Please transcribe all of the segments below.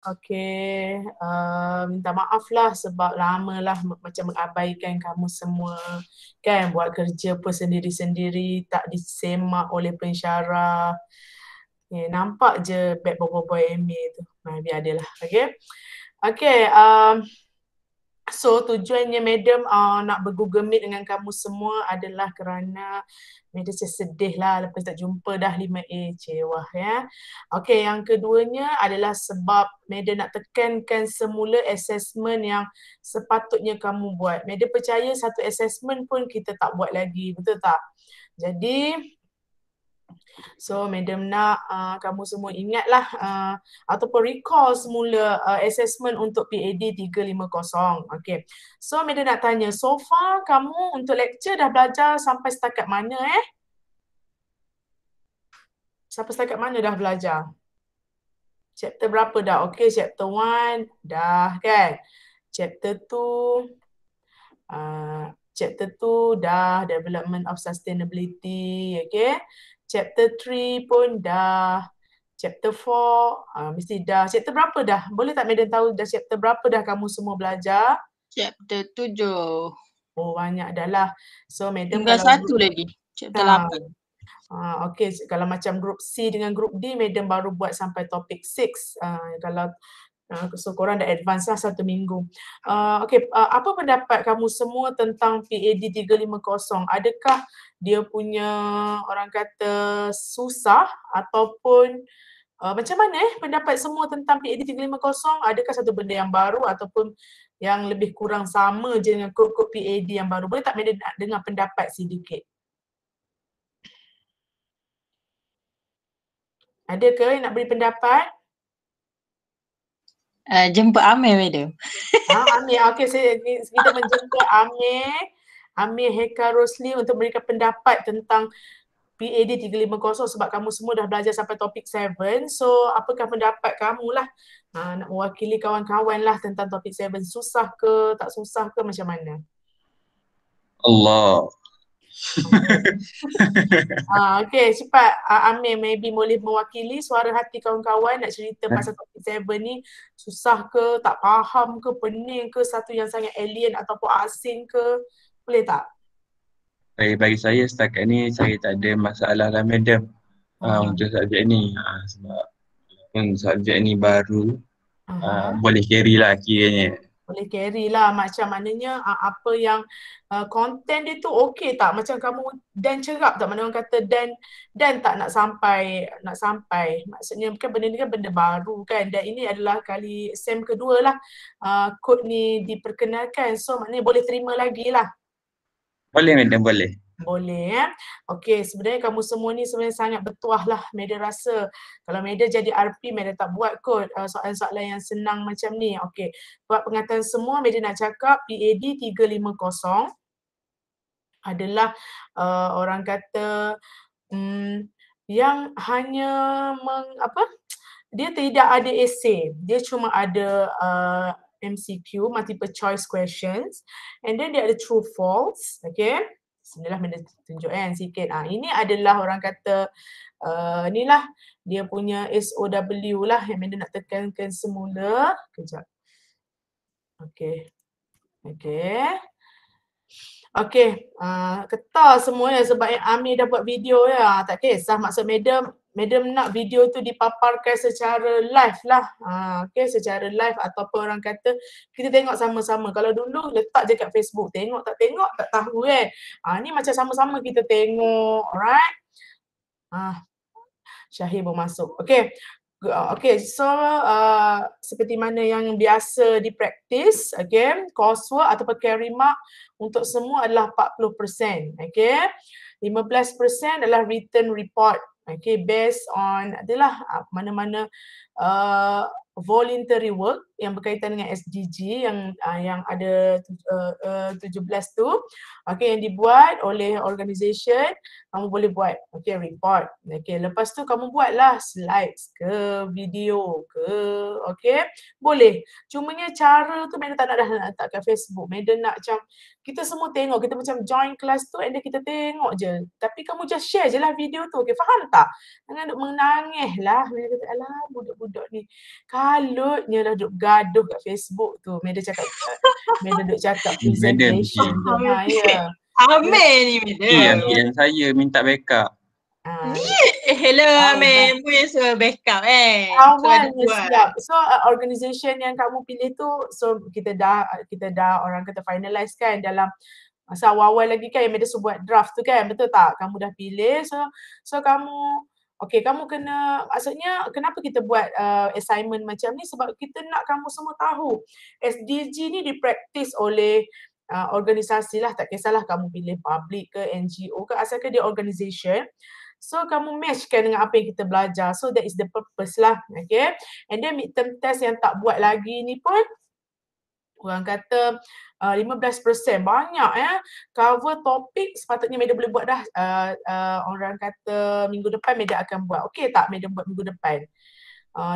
Okay, minta maaf lah sebab lama lah macam mengabaikan kamu semua kan, buat kerja pun sendiri-sendiri, tak disemak oleh pensyarah. Nampak je beg boy MA tu. Biar dia lah, okay. Okay, so tujuannya Madam nak ber-Google Meet dengan kamu semua adalah kerana Madam sedih lah lepas tak jumpa dah 5A, cewah ya. Okay, yang keduanya adalah sebab Madam nak tekankan semula assessment yang sepatutnya kamu buat. Madam percaya satu assessment pun kita tak buat lagi, betul tak? Jadi, so Madam nak kamu semua ingatlah ataupun recall semula assessment untuk PAD 350. Okay. So Madam nak tanya, so far kamu untuk lecture dah belajar sampai setakat mana Sampai setakat mana dah belajar? Chapter berapa dah? Okay, chapter 1 dah kan? Chapter 2 dah Development of Sustainability, okay? Chapter 3 pun dah. Chapter 4 mesti dah. Chapter berapa dah? Boleh tak Madam tahu dah chapter berapa dah kamu semua belajar? Chapter 7. Oh, banyak dah lah. So Madam tinggal kalau satu lagi, chapter 8. Okay, kalau macam group C dengan group D, Madam baru buat sampai topik 6. Kalau so korang dah advance lah 1 minggu. Okay, apa pendapat kamu semua tentang PAD 350? Adakah dia punya orang kata susah ataupun macam mana pendapat semua tentang PAD 350? Adakah satu benda yang baru ataupun yang lebih kurang sama je dengan kod-kod PAD yang baru? Boleh tak Madam nak dengar pendapat sedikit? Ada ke yang nak beri pendapat? Jemput Amir, Madam. Amir, okay, kita menjemput Amir Heka Rosli untuk memberikan pendapat tentang PAD 350 sebab kamu semua dah belajar sampai topik 7. So, apakah pendapat kamu lah nak mewakili kawan-kawan lah tentang topik 7. Susah ke, tak susah ke, macam mana? Allah. Okay, cepat Amir maybe boleh mewakili suara hati kawan-kawan nak cerita pasal topik 7 ni. Susah ke, tak faham ke, pening ke, satu yang sangat alien ataupun asing ke? Boleh tak? Bagi saya setakat ni saya tak ada masalah lah Madam untuk subjek ni sebab subjek ni baru boleh carry lah kiranya. Boleh carry lah, macam maknanya apa yang konten dia tu okey tak? Macam kamu dan cerap tak? Mana orang kata dan tak nak sampai. Maksudnya kan benda ni kan benda baru kan, dan ini adalah kali SEM kedua lah kod ni diperkenalkan. So maknanya boleh terima lagi lah. Boleh Madam, boleh. Boleh Okey, sebenarnya kamu semua ni sebenarnya sangat bertuah lah. Madam rasa kalau Madam jadi RP, Madam tak buat kot soalan-soalan yang senang macam ni. Okey, buat pengetahuan semua, Madam nak cakap PAD 350 adalah orang kata yang hanya dia tidak ada essay. Dia cuma ada MCQ, multiple choice questions, and then dia ada true false. Okay, sinilah Madam tunjuk sikit. Ini adalah orang kata inilah dia punya SOW lah yang Madam nak tekankan semula. Kejap. Okay. Ketar semuanya sebab Amir dah buat video ya. Tak kisah, maksud Madam nak video tu dipaparkan secara live lah. Secara live ataupun orang kata kita tengok sama-sama. Kalau dulu letak je kat Facebook, tengok tak tahu kan. Ni macam sama-sama kita tengok, alright? Syahir baru masuk. Okay, so seperti mana yang biasa dipraktis, coursework ataupun carry mark untuk semua adalah 40%, 15% adalah written report, based on adalah mana-mana voluntary work yang berkaitan dengan SDG yang ada 17 tu, okey, yang dibuat oleh organisation, kamu boleh buat, okey, report. Okey, lepas tu kamu buatlah slides ke, video ke, okey, boleh. Cumanya cara tu Meda tak nak dah nak letak kat Facebook. Meda nak macam kita semua tengok, kita macam join kelas tu and then kita tengok je. Tapi kamu just share je lah video tu, okey, faham tak? Jangan duk menangis lah. Meda kata, alah budak-budak ni kalutnya lah duk gaduh kat Facebook tu. Meda cakap Madam, presentation je. Ya. Amir ni yang madam. PM saya minta backup. Hello Amir, Awal. mu yang suruh backup So ada Awalnya buat. siap. So organisation yang kamu pilih tu, so kita dah orang kata finalize kan dalam masa awal-awal lagi kan yang Meda suruh buat draft tu kan, betul tak? Kamu dah pilih, so kamu kamu kena, maksudnya kenapa kita buat assignment macam ni, sebab kita nak kamu semua tahu SDG ni dipraktis oleh organisasi lah, tak kisahlah kamu pilih public ke NGO ke, asalkan dia organisation. So kamu matchkan dengan apa yang kita belajar. So that is the purpose lah. Okay. And then midterm test yang tak buat lagi ni pun orang kata 15%. Banyak cover topik sepatutnya Meda boleh buat dah. Orang kata minggu depan Meda akan buat. Okay tak Meda buat minggu depan?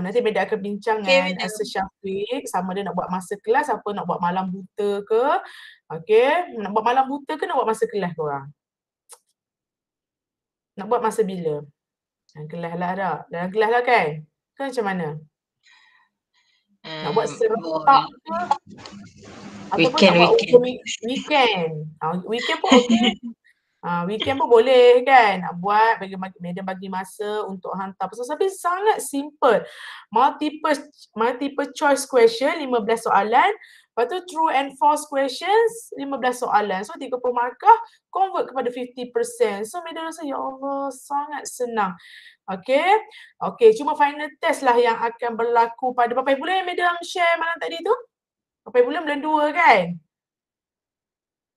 Nanti Meda akan bincang dengan Sir Syafiq sama dia nak buat masa kelas apa, nak buat malam buta ke. Okay. Nak buat malam buta ke nak buat masa kelas korang? Nak buat masa bila? Dalam kelas lah dah. Dalam kelas lah kan? Kan macam mana? Nak buat serentak ke? Ataupun nak buat weekend? Weekend pun okey. Weekend pun boleh kan? Nak buat, Madam bagi masa untuk hantar pesan. Tapi sangat simple. Multiple choice question, 15 soalan. Lepas tu true and false questions, 15 soalan. So 30 markah convert kepada 50%. So Madam rasa ya Allah sangat senang. Okay, cuma final test lah yang akan berlaku pada berapa bulan yang Madam share malam tadi tu? Berapa bulan? Bulan 2 kan?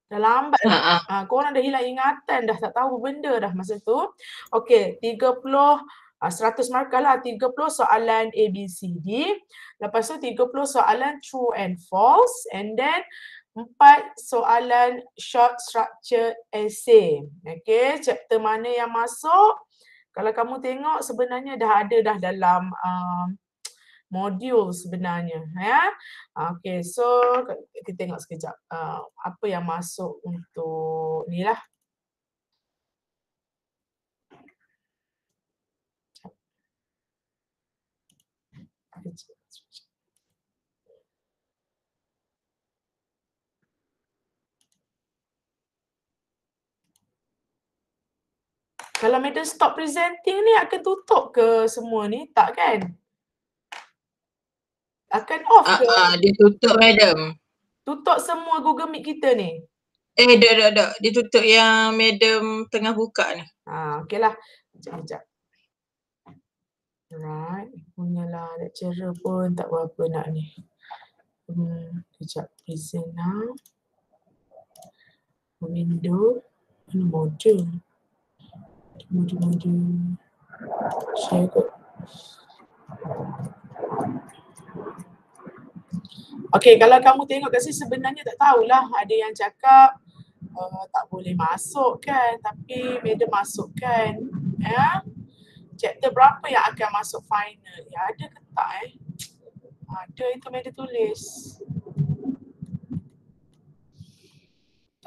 Dah lambat dah. Korang dah hilang ingatan dah, tak tahu benda dah masa tu. Okay, 100 markah lah, 30 soalan ABCD. Lepas tu 30 soalan true and false. And then 4 soalan short structured essay. Okay, chapter mana yang masuk? Kalau kamu tengok sebenarnya dah ada dah dalam modul sebenarnya. Okay, so kita tengok sekejap apa yang masuk untuk ni lah. Kalau Madam stop presenting ni akan tutup ke semua ni? Tak kan? Akan off ke? Dia tutup Madam. Tutup semua Google Meet kita ni? Tak. Dia tutup yang Madam tengah buka ni. Okey lah. Sekejap. Right. Punyalah lecturer pun tak berapa nak ni. Sekejap. Present now. Window. Mana modul? Modul. Share kot. Okay, kalau kamu tengok kat sini sebenarnya tak tahulah, ada yang cakap tak boleh masuk kan, tapi Madam masukkan. Chapter berapa yang akan masuk final? Ya, ada ke tak Ada, itu Madam tulis.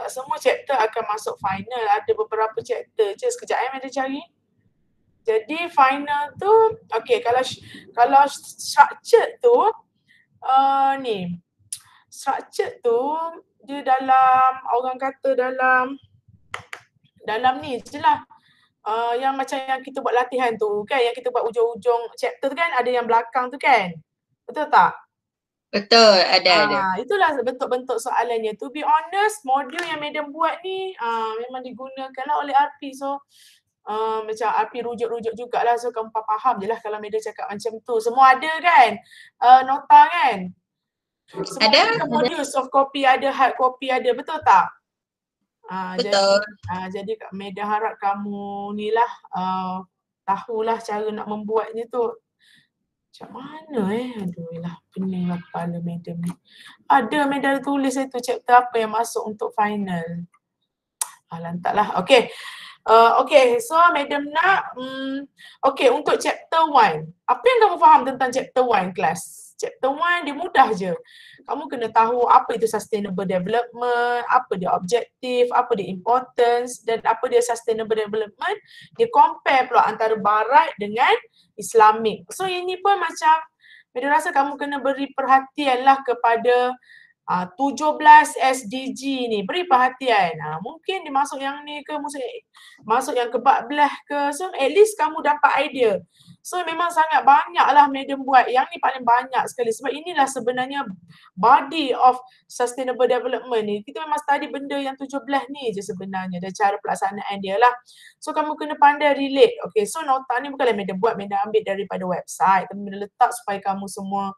Tak semua chapter akan masuk final, ada beberapa chapter je. Sekejap Madam cari. Jadi final tu, okay, kalau structure tu, ni structure tu dia dalam orang kata dalam ni je lah, yang macam yang kita buat latihan tu kan, yang kita buat ujung-ujung chapter tu kan, ada yang belakang tu kan, betul tak? Betul, ada. Itulah bentuk-bentuk soalannya. To be honest, modul yang Madam buat ni memang digunakan lah oleh RP. So macam RP rujuk-rujuk jugalah. So kamu faham je lah kalau Madam cakap macam tu. Semua ada kan? Nota kan? Semua ada modul, soft copy ada, hard copy ada. Betul tak? Betul. Jadi Madam harap kamu ni lah tahulah cara nak membuatnya tu. Macam mana Aduh lah pening Pusinglah kepala madam ni. Ada madam tulis itu chapter apa yang masuk untuk final. Lantaklah. Okay. Okay, so madam nak, okay, untuk chapter 1. Apa yang kamu faham tentang chapter 1 kelas? Chapter 1 dia mudah je. Kamu kena tahu apa itu sustainable development, apa dia objektif, apa dia importance dan apa dia sustainable development. Dia compare pula antara barat dengan Islamic. So ini pun macam, madam rasa kamu kena beri perhatian lah kepada 17 SDG ni, beri perhatian. Mungkin dia masuk yang ni ke, masuk yang ke-14 ke. So at least kamu dapat idea. So memang sangat banyak lah madam buat. Yang ni paling banyak sekali sebab inilah sebenarnya body of sustainable development ni. Kita memang study benda yang 17 ni je sebenarnya dan cara pelaksanaan dia lah. So kamu kena pandai relate. Okay, so nota ni bukanlah madam buat, madam ambil daripada website. Tapi madam letak supaya kamu semua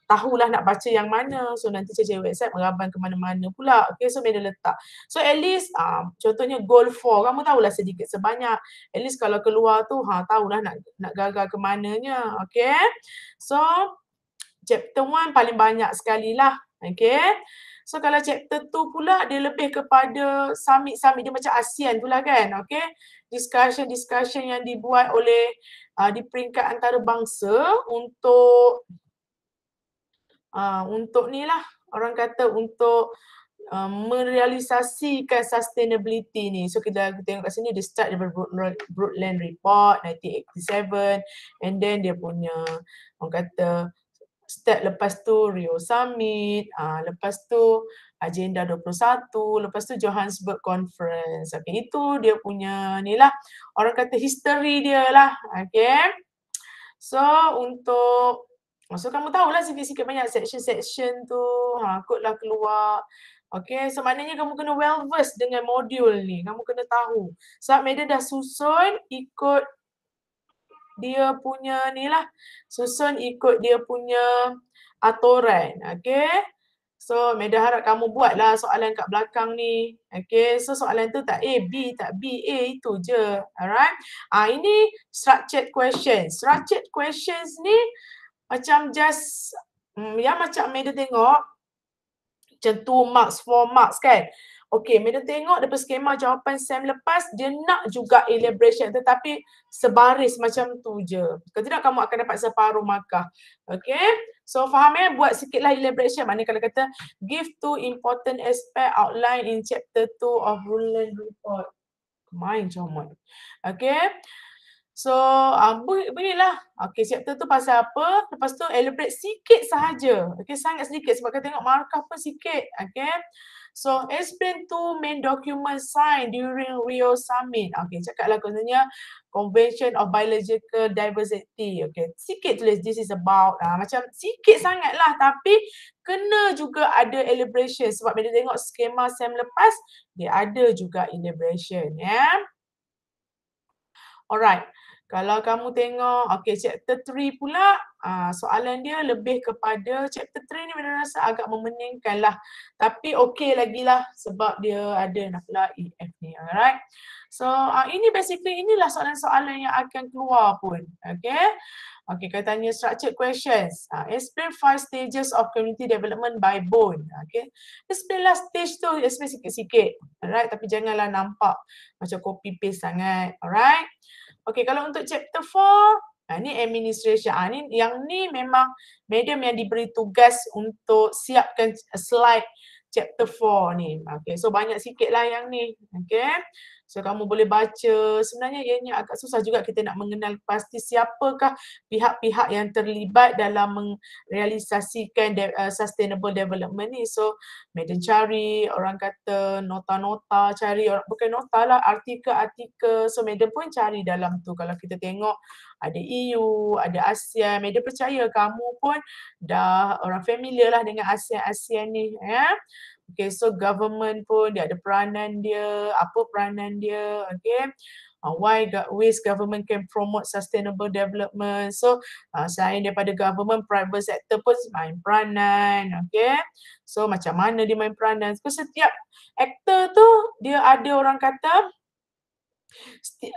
tahulah nak baca yang mana. So nanti cari website meraban ke mana-mana pula. Okay, so madam letak. So at least contohnya goal 4, kamu tahulah sedikit sebanyak. At least kalau keluar tu tahulah nak gagal ke mananya. Okay. So chapter 1 paling banyak sekali lah. Okay. So kalau chapter 2 pula dia lebih kepada summit-summit, dia macam ASEAN tu lah kan. Okay. Discussion yang dibuat oleh di peringkat antarabangsa untuk ni lah, orang kata untuk merealisasikan sustainability ni. So kita tengok kat sini dia start daripada Brundtland Report 1987 and then dia punya orang kata step lepas tu Rio Summit, lepas tu Agenda 21, lepas tu Johannesburg Conference. Okay, itu dia punya ni lah, orang kata history dia lah. Okay. So so kamu tahulah sikit-sikit banyak section-section tu, kotlah keluar. Okay, so maknanya kamu kena well versed dengan modul ni. Kamu kena tahu. Sebab madam dah susun ikut dia punya ni lah. Susun ikut dia punya aturan. Okay. So madam harap kamu buatlah soalan kat belakang ni. Okay, so soalan tu tak A, B, tak B, A, itu je. Alright. Ini structured questions. Structured questions ni macam just yang macam madam tengok macam 2 marks, 4 marks kan. Okay, madam tengok daripada skema jawapan SEM lepas, dia nak juga elaboration tetapi sebaris macam tu je. Kalau tidak kamu akan dapat separuh markah. Okay, so faham buat sikitlah elaboration. Maknanya kalau kata give 2 important aspect outline in chapter 2 of Brundtland Report. Main comot. Okay. So, beginilah. Okay, chapter tu pasal apa? Lepas tu elaborate sikit sahaja. Okay, sangat sedikit sebab kita tengok markah pun sikit. Okay. So, explain 2 main documents signed during Rio Summit. Okay, cakaplah kononnya Convention of Biological Diversity. Okay, sikit tulis this is about. Macam sikit sangat lah tapi kena juga ada elaboration sebab bila tengok skema SEM lepas, dia ada juga elaboration. Ya. Alright. Kalau kamu tengok, okay, chapter 3 pula, soalan dia lebih kepada chapter 3 ni saya rasa agak memeningkan lah. Tapi okay lagi lah sebab dia ada pula EF ni, alright. So, ini basically inilah soalan-soalan yang akan keluar pun, okay. Okay, kita tanya structured questions. Explain 5 stages of community development by Bone. Okay, explain lah stage tu, explain sikit-sikit, alright. Tapi janganlah nampak macam copy paste sangat, alright. Okay, kalau untuk chapter 4, ni administration. Yang ni memang madam yang diberi tugas untuk siapkan slide chapter 4 ni. Okay, so banyak sikit lah yang ni. Okay, so kamu boleh baca. Sebenarnya ianya agak susah juga kita nak mengenal pasti siapakah pihak-pihak yang terlibat dalam merealisasikan sustainable development ni. So madam cari, orang kata nota-nota, cari bukan nota lah, artikel-artikel. So madam pun cari dalam tu. Kalau kita tengok ada EU, ada ASEAN, madam percaya kamu pun dah orang familiar lah dengan ASEAN ni. Ya. Okay, so government pun dia ada peranan dia, apa peranan dia, okay. Ways government can promote sustainable development. So, selain daripada government, private sector pun main peranan, okay. So, macam mana dia main peranan? So, setiap aktor tu, dia ada orang kata,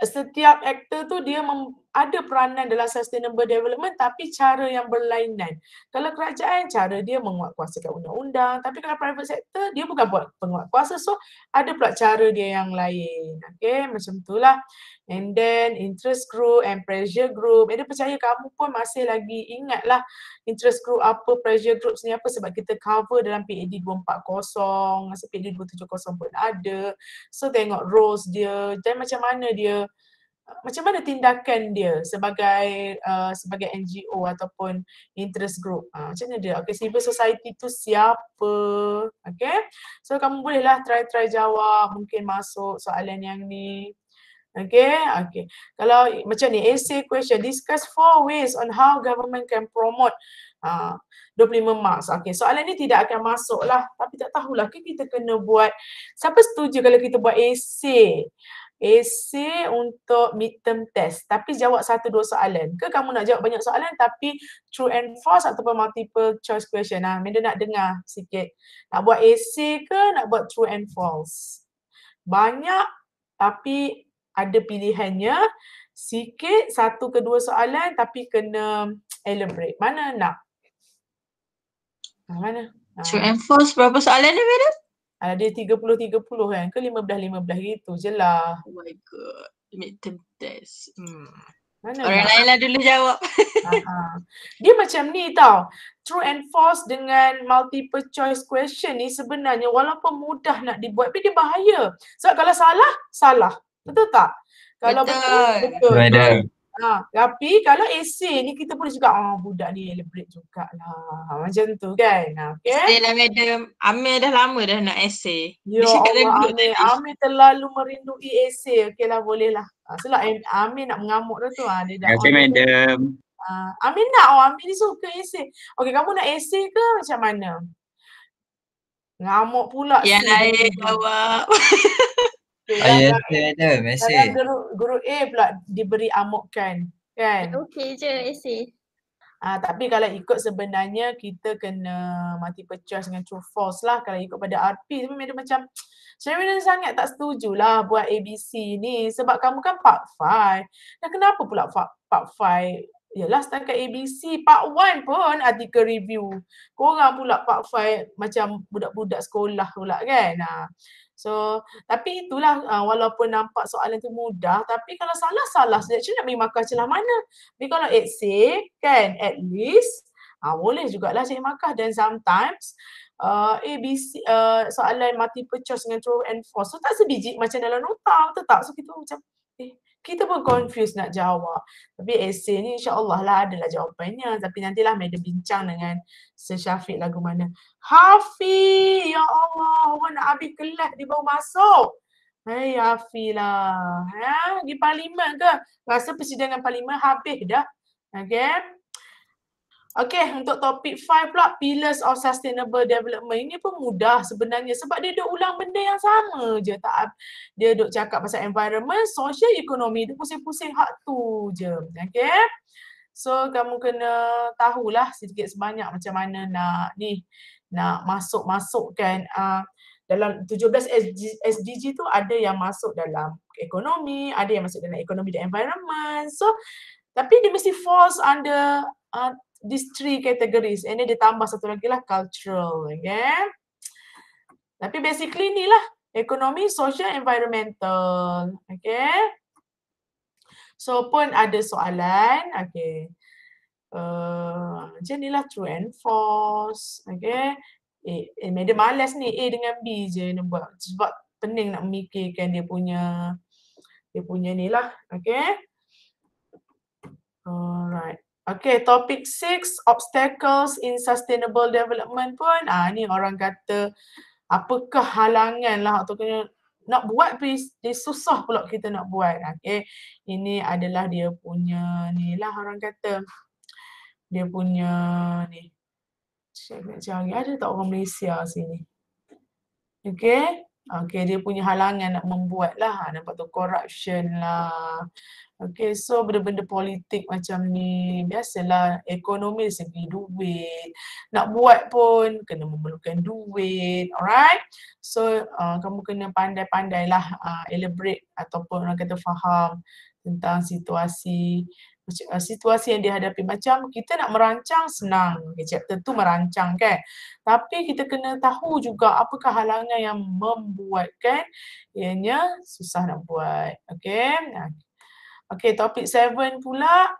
setiap aktor tu dia ada peranan dalam sustainable development tapi cara yang berlainan. Kalau kerajaan, cara dia menguatkuasakan undang-undang, tapi kalau private sector, dia bukan buat penguatkuasa, so ada pula cara dia yang lain. Okay, macam itulah. And then interest group and pressure group. Dia percaya kamu pun masih lagi ingatlah interest group apa, pressure groups ni apa, sebab kita cover dalam PAD 240, masa PAD 270 pun ada. So tengok roles dia dan macam mana dia, macam mana tindakan dia sebagai sebagai NGO ataupun interest group. Macam mana dia? Okay, civil society tu siapa? Okay. So kamu bolehlah try jawab, mungkin masuk soalan yang ni. Okay, okay. Kalau macam ni, essay question, discuss 4 ways on how government can promote 25 marks. Okay, soalan ni tidak akan masuk lah. Tapi tak tahulah, kita kena buat, siapa setuju kalau kita buat essay? Essay untuk midterm test, tapi jawab 1-2 soalan. Ke kamu nak jawab banyak soalan tapi true and false ataupun multiple choice question? Menda nak dengar sikit. Nak buat essay ke nak buat true and false? Banyak tapi ada pilihannya, sikit 1 ke 2 soalan tapi kena elaborate. Mana nak? Mana? True and false berapa soalan ni, madam? Dia 30-30 kan, ke 15-15 gitu je lah. Oh my god, midterm test. Mana Orang nak? lain lah dulu jawab. Dia macam ni tau. True and false dengan multiple choice question ni sebenarnya walaupun mudah nak dibuat tapi dia bahaya. Sebab kalau salah, salah. Betul tak? Kalau betul. Tapi kalau essay ni kita boleh cakap, budak ni elaborate jugalah. Macam tu kan. Okay. Essay lah madam. Amir dah lama dah nak essay. Ya Allah, Amir terlalu merindui essay. Okey lah, boleh lah. Sebab Amir nak mengamuk dah tu. Terima kasih madam. Amir nak, Amir ni suka essay. Okey, kamu nak essay ke macam mana? Ngamuk pula. Yang lain jawab. Essay madam, essay. Guru A pula diberi amukkan. Kan? Okey je essay. Tapi kalau ikut sebenarnya kita kena multiple choice dengan true false lah kalau ikut pada RP. Tapi macam saya sangat tak setujulah buat ABC ni sebab kamu kan part 5. Dan kenapa pula part 5? Yalah setakat ABC, part 1 pun artikel review. Korang pula part 5 macam budak-budak sekolah pula kan. So, tapi itulah walaupun nampak soalan tu mudah, tapi kalau salah-salah, actually nak bagi markah celah mana? Tapi kalau essay kan, at least boleh jugalah cari markah. Dan sometimes ABC, soalan multiple choice dengan true and false so tak sebiji macam dalam nota, betul tak? So kita macam kita pun confused nak jawab. Tapi essay ni insya-Allah lah adalah jawapannya. Tapi nantilah madam bincang dengan Sir Syafiq lagu mana. Hafiz, ya Allah, orang nak habis kelas dia baru masuk. Hai Hafiz lah. Di parlimen ke? Rasa persidangan parlimen habis dah. Okay. Okay, untuk topik 5 pula, Pillars of Sustainable Development. Ini pun mudah sebenarnya sebab dia duk ulang benda yang sama je. Dia duk cakap pasal environment, social, ekonomi. Dia pusing-pusing hak tu je. Okay. So, kamu kena tahulah sedikit sebanyak macam mana nak masukkan dalam 17 SDG tu ada yang masuk dalam ekonomi, ada yang masuk dalam ekonomi dan environment. So, tapi dia mesti falls under these 3 categories. And then dia tambah satu lagi lah cultural. Okay. Tapi basically ni lah ekonomi, social, environmental. Okay. So pun ada soalan. Okay. Macam ni lah true and false. Okay. Madam malas ni A dengan B je nak buat. Sebab pening nak memikirkan dia punya ni lah. Okay. Alright. Okay, topik 6, obstacles in sustainable development pun, ni orang kata apakah halangan lah atau kena nak buat tapi dia susah pula kita nak buat. Okay, ini adalah dia punya ni lah orang kata. Dia punya ni. Saya nak cari, ada tak orang Malaysia sini? Okay. Okay, dia punya halangan nak membuat lah. Nampak tu corruption lah. Okay, so benda-benda politik macam ni, biasalah ekonomi segi duit. Nak buat pun kena memerlukan duit, alright? So, kamu kena pandai-pandai lah elaborate ataupun orang kata faham tentang situasi situasi yang dihadapi. Macam kita nak merancang senang, chapter tu merancang kan. Tapi kita kena tahu juga apakah halangan yang membuatkan ianya susah nak buat. Okay. Okay, topik 7 pula.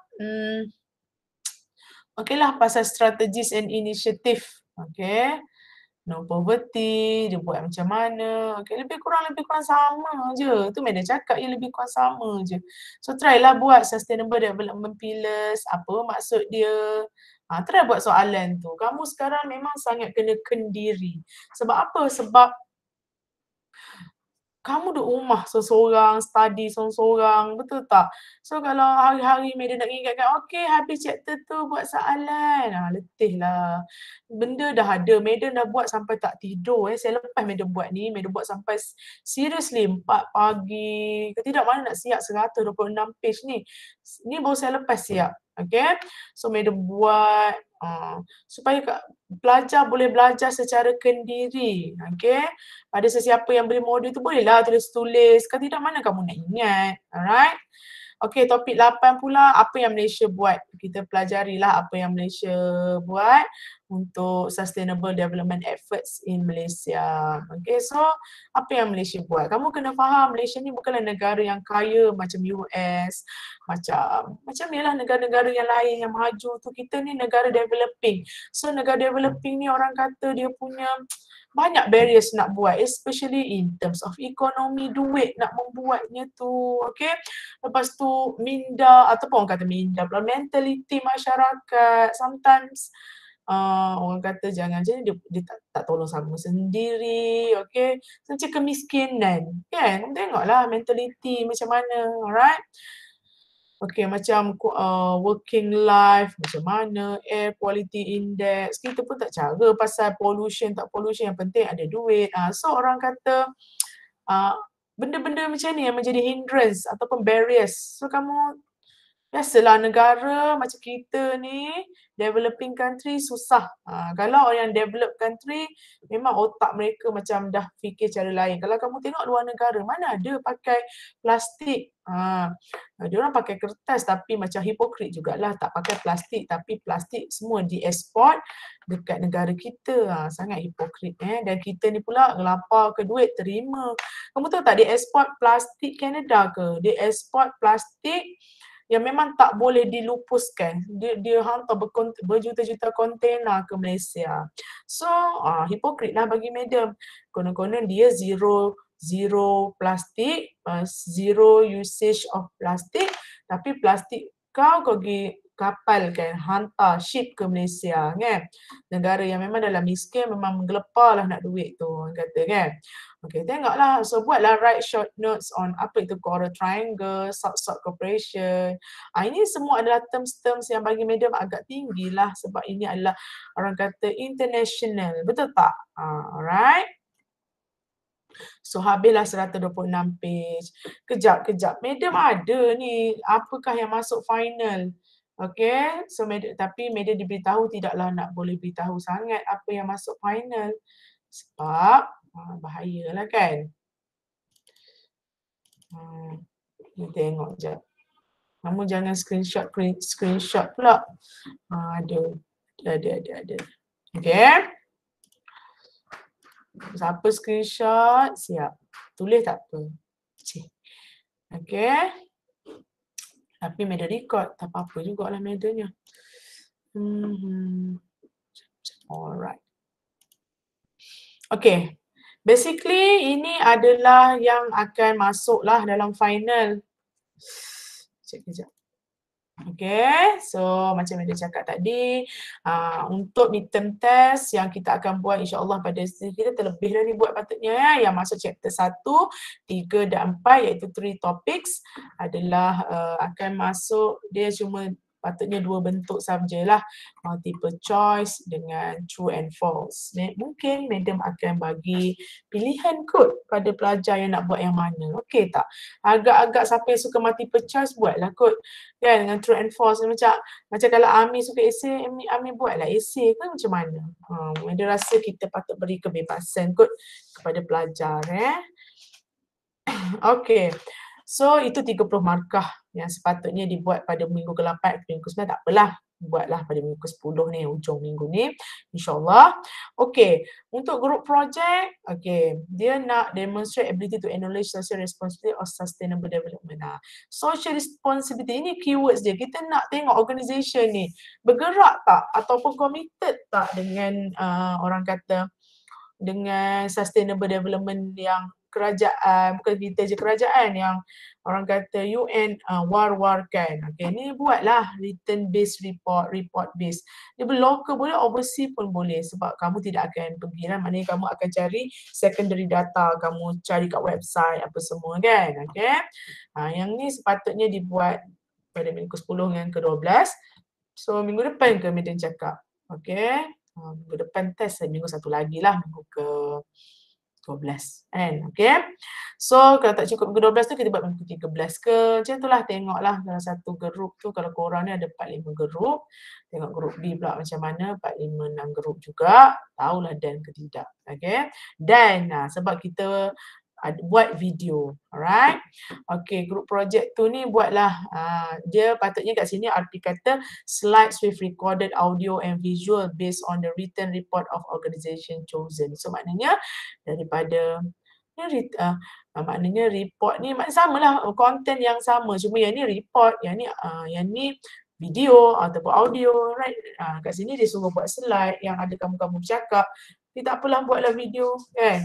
Okay lah, pasal strategies and initiative. Okay. No poverty, dia buat macam mana. Okay, lebih kurang sama je. Tu Madam cakap lebih kurang sama je. So try lah buat sustainable development pillars, apa maksud dia. Try buat soalan tu. Kamu sekarang memang sangat kena kendiri. Sebab apa? Sebab kamu duduk rumah seorang-seorang, study seorang-seorang, betul tak? So kalau hari-hari Madam nak ingatkan, okay habis chapter tu buat soalan. Letih lah. Benda dah ada, Madam dah buat sampai tak tidur. Saya lepas Madam buat ni, Madam buat sampai seriously 4 pagi. Ketidak mana nak siap 126 page ni. Ni baru saya lepas siap. Okay. So Madam buat supaya pelajar boleh belajar secara kendiri. Okay. Pada sesiapa yang beli modul tu bolehlah tulis-tulis. Kalau tidak mana kamu nak ingat. Alright. Okay, topik 8 pula, apa yang Malaysia buat. Kita pelajarilah apa yang Malaysia buat untuk sustainable development efforts in Malaysia. Okay, so apa yang Malaysia buat? Kamu kena faham Malaysia ni bukanlah negara yang kaya macam US, macam ni lah negara-negara yang lain yang maju tu. Kita ni negara developing. So negara developing ni orang kata dia punya banyak barriers nak buat, especially in terms of ekonomi, duit nak membuatnya tu, okay. Lepas tu minda, ataupun orang kata minda pula, mentality masyarakat, sometimes orang kata jangan macam ni, dia tak tolong sama sendiri, okay. Macam kemiskinan, kan, tengoklah mentality macam mana, alright. Okay, macam working life, macam mana, air quality index, kita pun tak cara pasal pollution, tak pollution, yang penting ada duit. So orang kata benda-benda macam ni yang menjadi hindrance ataupun barriers. So kamu, biasalah negara macam kita ni, developing country susah. Kalau orang yang develop country, memang otak mereka macam dah fikir cara lain. Kalau kamu tengok luar negara, mana ada pakai plastik. Dia orang pakai kertas tapi macam hipokrit jugalah, tak pakai plastik tapi plastik semua dieksport dekat negara kita. Sangat hipokrit dan kita ni pula ngelapar ke duit terima. Kamu tahu tak dia ekspor plastik Canada ke? Dia ekspor plastik yang memang tak boleh dilupuskan. Dia hantar berjuta-juta kontena ke Malaysia. So, hipokrit lah bagi Madam. Konon-konon dia zero plastik, zero usage of plastik, tapi plastik kau pergi kapal kan, hantar, ship ke Malaysia kan. Negara yang memang dalam miskin, memang menggelepar lah nak duit tu, orang kata kan. Okay, tengoklah. So, buatlah write short notes on apa itu Coral Triangle, South-South Cooperation. Ini semua adalah terms-terms yang bagi Madam agak tinggi lah sebab ini adalah orang kata international. Betul tak? Alright. So, habislah 126 page. Kejap. Madam ada ni. Apakah yang masuk final? Okay. So, tapi Madam diberitahu tidaklah nak boleh beritahu sangat apa yang masuk final. Sebab bahayalah kan. Ni tengok je. Kamu jangan screenshot pula. Ada. Okay. Siapa screenshot? Siap. Tulis tak apa. Okay. Tapi Madam record. Tak apa-apa jugalah Madamnya. Alright. Okay. Basically, ini adalah yang akan masuklah dalam final. Sekejap. Okay, so macam yang dia cakap tadi, untuk midterm test yang kita akan buat insyaAllah pada kita terlebih dah ni buat patutnya ya, yang masuk chapter 1, 3 dan 4 iaitu 3 topics adalah akan masuk, dia cuma patutnya 2 bentuk sahajalah, multiple choice dengan true and false. Mungkin Madam akan bagi pilihan kot pada pelajar yang nak buat yang mana. Okey tak? Agak-agak siapa yang suka multiple choice buatlah kot. Kan dengan true and false. Macam kalau Ami suka esay, Ami buatlah esay kan macam mana. Madam rasa kita patut beri kebebasan kot kepada pelajar. Okey. So itu 30 markah yang sepatutnya dibuat pada minggu ke-8 atau minggu ke-9, tak apalah. Buatlah pada minggu ke-10 ni, hujung minggu ni, insyaAllah. Okay, untuk group project, okay, dia nak demonstrate ability to acknowledge social responsibility of sustainable development. Social responsibility ni keywords dia. Kita nak tengok organisation ni bergerak tak ataupun committed tak dengan orang kata dengan sustainable development yang kerajaan, bukan kita je kerajaan, yang orang kata UN war-warkan. Okay, ni buatlah written based report based. Dia local boleh, overseas pun boleh, sebab kamu tidak akan pergi lah, maknanya kamu akan cari secondary data, kamu cari kat website apa semua kan. Okay, yang ni sepatutnya dibuat pada minggu ke-10 dengan ke-12. So minggu depan ke Medan cakap. Okay, minggu depan test, minggu satu lagi lah, minggu ke-12 kan. Okay, so kalau tak cukup minggu 12 tu kita buat minggu 13 ke, macam tu lah, tengoklah dalam satu grup tu, kalau korang ni ada 4-5 grup, tengok grup B pula macam mana, 4-5-6 grup juga, tahulah dan ke tidak. Okay, dan sebab kita buat video, alright. Okay, group project tu ni buatlah, dia patutnya kat sini RP kata slides with recorded audio and visual based on the written report of organisation chosen. So maknanya daripada maknanya report ni samalah, konten yang sama, cuma yang ni report, yang ni video ataupun audio, right. Kat sini dia suruh buat slide yang ada kamu bercakap, dia tak apalah buatlah video kan.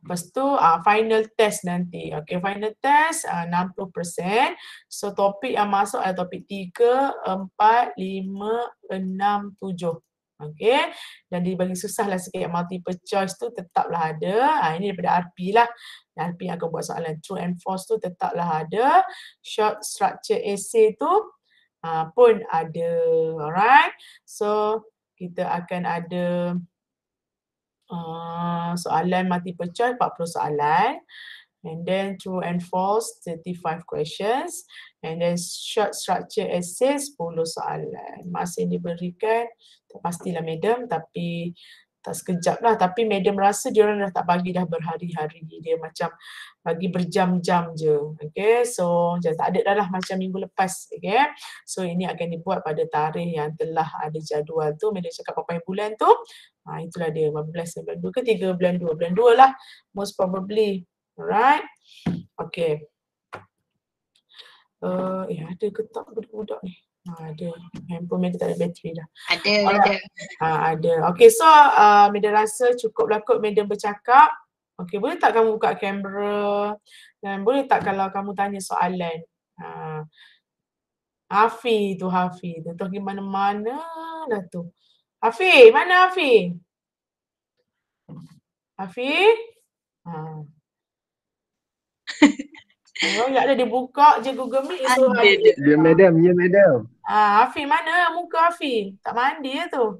Lepas tu final test nanti. Okay, final test 60%. So topik yang masuk adalah topik 3, 4, 5, 6, 7. Okay, dan dibagi susah lah sikit, multiple choice tu tetaplah ada. Ini daripada RP lah. RP yang akan buat soalan true and false tu tetaplah ada. Short structure essay tu pun ada. Alright. So kita akan ada soalan multiple choice 40 soalan, and then true and false 35 questions, and then short structure essay 10 soalan. Masa yang diberikan tak pastilah madam, tapi tak sekejap lah, tapi madam rasa dia orang dah tak bagi dah berhari-hari, dia macam bagi berjam-jam je. Okay, so tak ada dah lah macam minggu lepas. Okay, so ini akan dibuat pada tarikh yang telah ada jadual tu. Madam cakap berapa bulan tu, itulah dia, 15 bulan 2 ke 3 bulan 2, bulan 2 lah most probably. Alright, okay. Ada ke tak budak-budak ni? Ada. Handphone Medan tak ada bateri dah. Ada. Ada. Okay, so Medan rasa cukuplah kot Medan bercakap. Okay, boleh tak kamu buka kamera? Dan boleh tak kalau kamu tanya soalan? Hafiz tu. Dia tu pergi mana-mana dah tu. Hafiz, mana Hafiz? Hafiz? Ya ada dibuka je Google Meet. So Ya madam. Hafiz mana muka Hafiz? Tak mandi ya tu.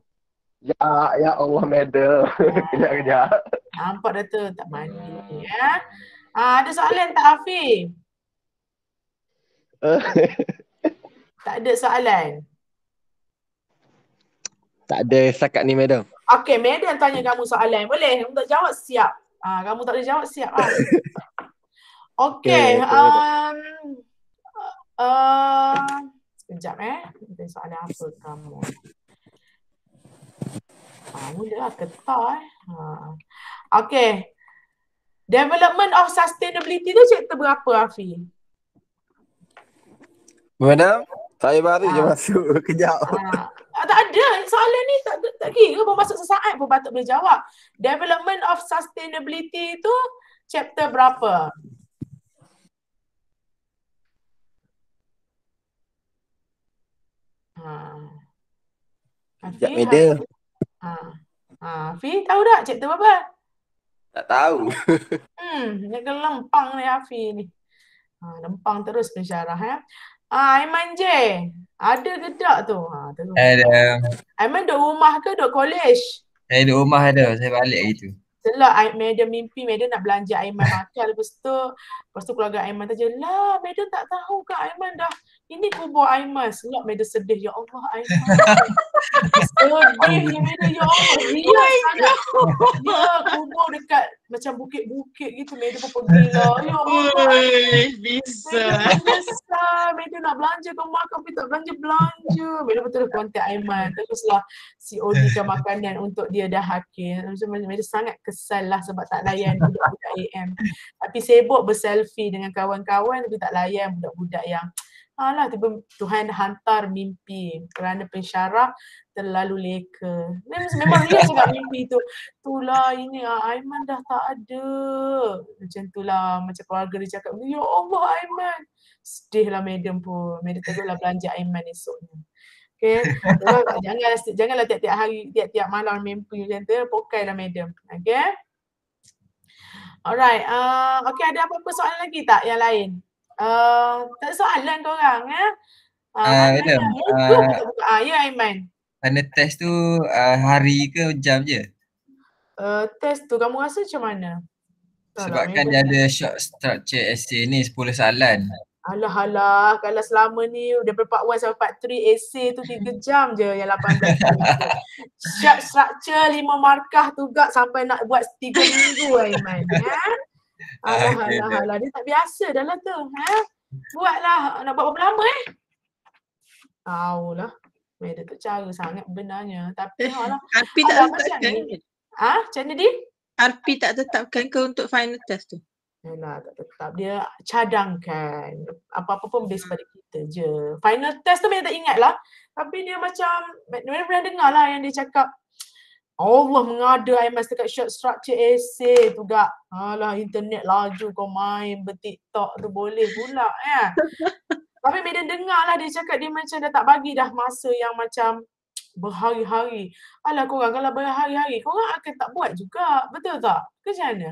Ya Allah madam. Kejap. Nampak dah tu tak mandi ya. Ada soalan tak Hafiz? Tak ada soalan. Tak ada setakat ni madam. Okey, madam tanya kamu soalan. Boleh? Kamu tak jawab siap. Kamu tak boleh jawab siap ah. Okey, sekejap Ada soalan apa kamu? Mulalah ketar Okey. Development of sustainability tu chapter berapa Hafiz? Madam, saya baru je masuk kejap. Tak ada. Soalan ni tak kira pun masuk sesaat pun patut boleh jawab. Development of sustainability tu chapter berapa? Sekejap madam. Hafiz tahu tak chapter berapa? Tak tahu. Jangan lempang ni Hafiz ni. Lempang terus pensyarah Aiman J, ada ke tak tu? Ada. Aiman duduk rumah ke duduk college? Saya duduk rumah ada, saya balik gitu. Setelah Madam mimpi Madam nak belanja Aiman makan, lepas tu keluarga Aiman tanya, lah Madam tak tahu ke Aiman dah, ini kubur Aiman. Selap Madam sedih, ya Allah Aiman. Sedih ni Madam, ya Allah. Dia kubur dekat macam bukit-bukit gitu. Madam pun pergilah. Ya Allah. Ui, bisa. Madam nak belanja kau makan tapi tak belanja. Madam betul kontak Aiman. Teruslah COD-kan makanan untuk dia dah hakir. Madam sangat kesal lah sebab tak layan budak-budak AM. Tapi sibuk berselfie dengan kawan-kawan tapi tak layan budak-budak yang alah, tiba Tuhan hantar mimpi kerana pensyarah terlalu leka. Memang real sangat mimpi tu. Itulah ini Aiman dah tak ada. Macam itulah macam keluarga dia cakap, ya Allah Aiman. Sedihlah madam pun. Madam teruslah belanja Aiman esoknya. Okay. Janganlah tiap-tiap hari, tiap-tiap malam mimpi macam tu. Pokailah madam. Okay. Alright. Okay, ada apa-apa soalan lagi tak yang lain? Tak ada soalan korang Madam, ya Aiman. final test tu hari ke jam je? Test tu kamu rasa macam mana? Sebab kan dia ada short structure essay ni 10 soalan. Alah, kalau selama ni daripada part 1 sampai part 3 essay tu 3 jam je yang 18 minit. Short structure 5 markah tu gak sampai nak buat 3 minggu Aiman. Alah, dia tak biasa dah lah tu. Buatlah, nak buat berapa lama Tahulah. Madam tu cara sangat benarnya. Tapi RP tak tetapkan. Macam mana dia? RP tak tetapkan ke untuk final test tu? Yalah, tak tetap. Dia cadangkan. Apa-apa pun base pada kita je. Final test tu Madam tak ingat lah. Tapi dia macam, Madam pernah dengar lah yang dia cakap, Allah mengada Aiman dekat short structure essay tu gak. Alah, internet laju kau main ber-TikTok tu boleh pula Tapi Madam dengar lah dia cakap dia macam dah tak bagi dah masa yang macam berhari-hari. Alah korang kalau berhari-hari korang akan tak buat juga. Betul tak? Macam mana?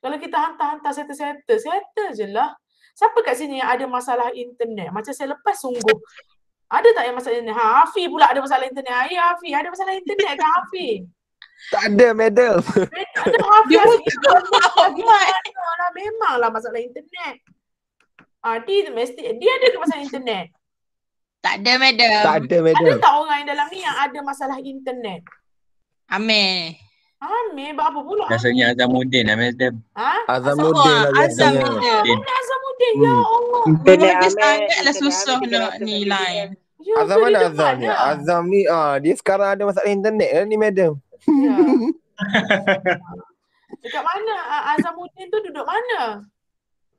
Kalau kita hantar-hantar settle je lah. Siapa kat sini yang ada masalah internet? Macam saya lepas sungguh. Ada tak yang masalah internet? Hafi pula ada masalah internet. Ya Hafi, ada masalah internet ke Hafi? Tak ada madam. Ada Hafi. Memanglah masalah internet. Dia ada ke masalah internet? Tak ada madam. Tak ada madam. Ada tak orang yang dalam ni yang ada masalah internet? Amir. Buat apa pula? Rasanya Azamuddin lah madam. Azamuddin lah biasanya. Azamuddin, ya Allah. Memang dia sangatlah susah nak nilai. Azam mana Azam ni? Azam ni dia sekarang ada masalah internet ni madam. Ya. Dekat mana? Azamuddin tu duduk mana?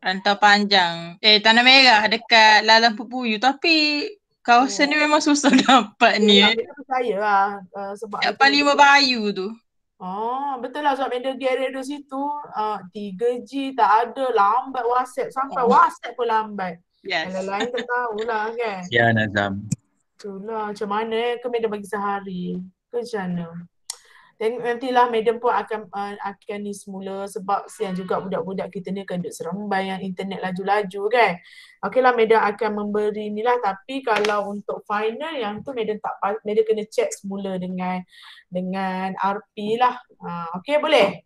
Rantau Panjang. Tanah Merah dekat Lalang Pupuyu. Tapi kawasan ni memang susah dapat ni. Kita percaya lah. Sebab Kat Panglima Bayu tu. Betul lah sebab Madam Gary ada situ 3G tak ada, lambat WhatsApp. Sampai WhatsApp pun lambat. Yes. Yang lain tak tahulah kan. Sian Azam. Itulah macam mana ke Madam bagi sehari. Ke macam mana. Nantilah Madam pun akan ni semula sebab siang juga budak-budak kita ni akan duduk serembai yang internet laju-laju kan. Okeylah Madam akan memberi ni lah, tapi kalau untuk final yang tu Madam kena check semula dengan RP lah. Okey boleh?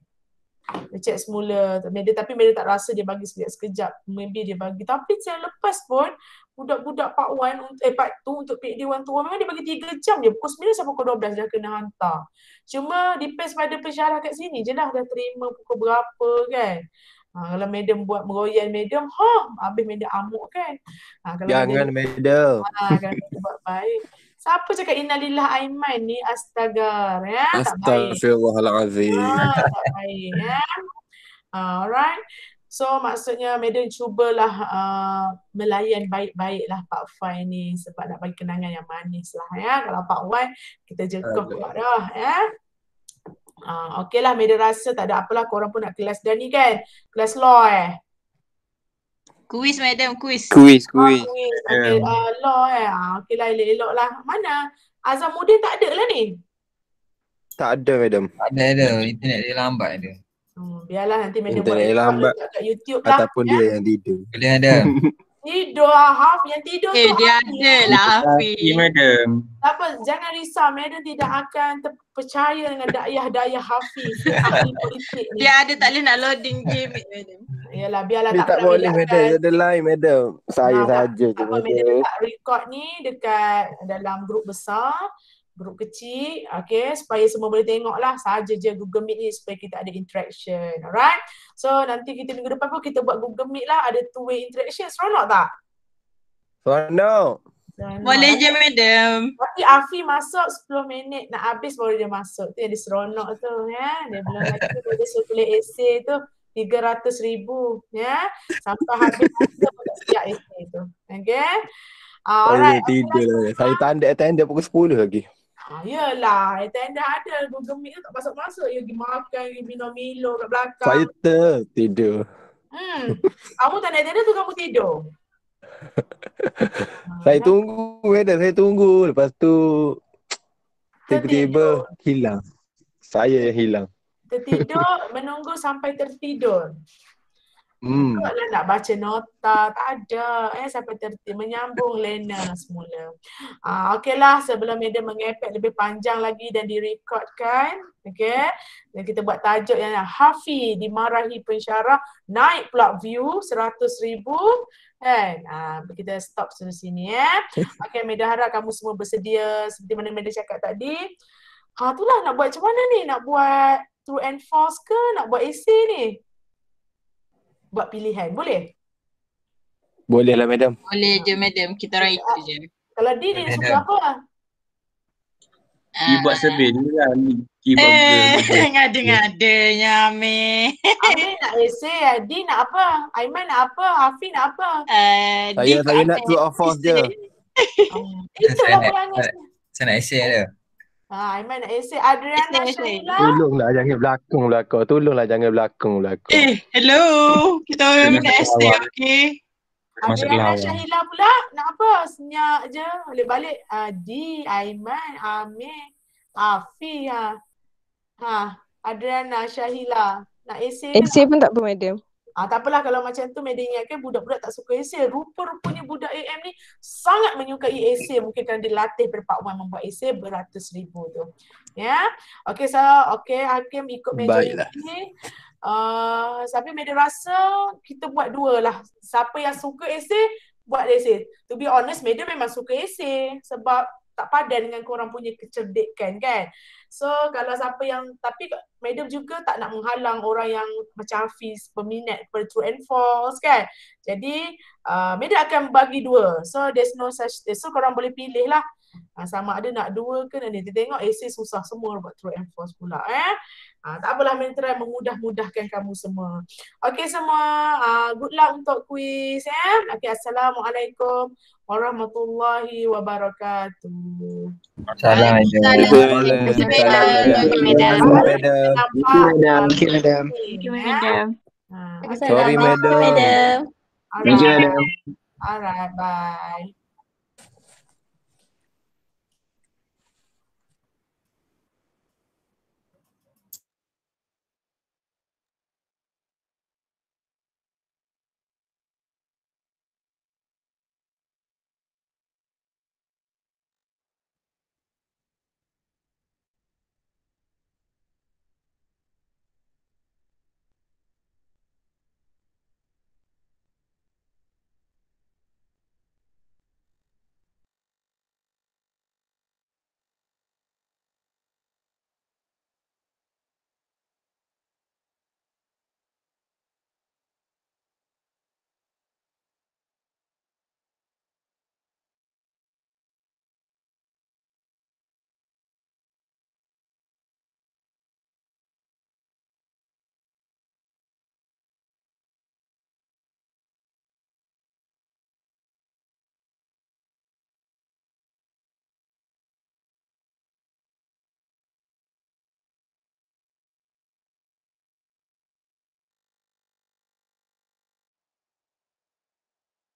Dia check semula tapi Madam tak rasa dia bagi sekejap. Maybe dia bagi. Tapi yang lepas pun budak-budak part 2 untuk PD 1 to 1 memang dia bagi 3 jam je. Pukul 9 sampai pukul 12 dah kena hantar. Cuma depends pada pensyarah kat sini je lah dah terima pukul berapa kan. Kalau Madam buat meroyan Madam, habis Madam amuk kan. Kalau Jangan madam. Kalau Madam buat baik. Siapa cakap innalillah Aiman ni? Astaga. Tak baik. Astaghfirullahalazim. Tak baik. Alright. So maksudnya Madam cubalah melayan baik-baik lah Part 5 ni sebab nak bagi kenangan yang manis lah Kalau Part 1 kita jengkau pula dah Okey lah Madam rasa tak ada apalah, korang pun nak kelas dah ni kan. Kelas law Kuis madam, kuis. Kuis. Okay, law okey lah, elok-elok lah. Mana? Azamuddin tak ada lah ni? Tak ada madam. Ada. Internet dia lambat ada. Biarlah nanti Madam Internet buat lambat kat YouTube lah. ataupun dia yang tidur. Boleh ada. Tidur Haf, yang tidur tu Dia ada lah Hafiz. Madam. Tak apa, jangan risau. Madam tidak akan percaya dengan dakyah Hafiz. Ahli politik ni. Dia ada tak boleh nak loading game madam. Yalah, biarlah Dia tak boleh madam, dia ada line madam. Saya saja je Madam madam. letak record ni dekat dalam grup besar. Grup kecil, okay, supaya semua boleh tengok lah saja je Google Meet ni supaya kita ada interaction, alright? So nanti kita minggu depan pun kita buat Google Meet lah, ada two-way interaction, seronok tak? Seronok. Boleh je madam. Tapi Afi masuk 10 minit nak habis baru dia masuk, tu yang dia seronok tu ya. Dia belum lagi dia circulate essay tu 300,000 ya. Sampai habis kita pun tak siap essay tu. Okay? Saya Alright. tidur lah. Saya tanda pukul 10 lagi. Yelah, attendant ada Google Meet tu tak masuk-masuk. You pergi makan, you minum Milo kat belakang. Saya tidur. Kamu tak ada attendant tu kamu tidur. Saya tunggu madam, saya tunggu. Lepas tu tiba-tiba hilang. Saya yang hilang. Tertidur, menunggu sampai tertidur. Kalau nak baca nota, tak ada. Sampai tertidur, menyambung lena semula. Okeylah, sebelum dia mengepek lebih panjang lagi dan direkodkan. Okay. Dan kita buat tajuk yang Hafi dimarahi pensyarah, naik pula view 100,000. Kan? Kita stop sampai sini Okay, Meda harap kamu semua bersedia seperti mana Meda cakap tadi. Itulah nak buat macam mana ni? Nak buat true and false ke? Nak buat essay ni? Buat pilihan, boleh? Boleh lah madam. Boleh je madam, kita write je. Kalau dia suka apa? Buat survey dulu lah ni. Ngada-ngadanya Amir. Amir nak essay, Adi nak apa? Aiman nak apa? Hafi nak apa? Saya nak true or false je. Saya nak essay dia. Aiman nak essay. Adriana Syaila. Tolonglah jangan belakang. Tolonglah jangan belakang. Hello. Kita orang minta essay, okey? Adriana Syaila pula nak apa? Senyap je. Balik-balik. Adi, Aiman, Amir, Hafi. Adriana Syaila. Nak essay ke? Essay pun tak apa madam. Tak apalah kalau macam tu Meda ingatkan budak-budak tak suka essay. Rupa-rupanya budak AM ni sangat menyukai essay. Mungkin kerana dia latih pada Pak Wan membuat essay beratus-ribu tu. Ya. Okay, Hakim ikut majoriti. Tapi Meda rasa kita buat dua lah. Siapa yang suka essay, buat essay. To be honest, Meda memang suka essay sebab tak padan dengan korang punya kecerdikan kan. So kalau siapa yang, tapi Madam juga tak nak menghalang orang yang macam Hafiz peminat kepada true and false kan. Jadi Madam akan bagi dua. So there's no such, so korang boleh pilih lah. Sama ada nak dua ke nak ni. Tengok essay susah semua buat true and false pula tak apalah, Madam try memudah-mudahkan kamu semua. Okay semua, good luck untuk kuis Okay, Assalamualaikum warahmatullahi wabarakatuh. Assalamualaikum. Sorry madam. Alright, bye.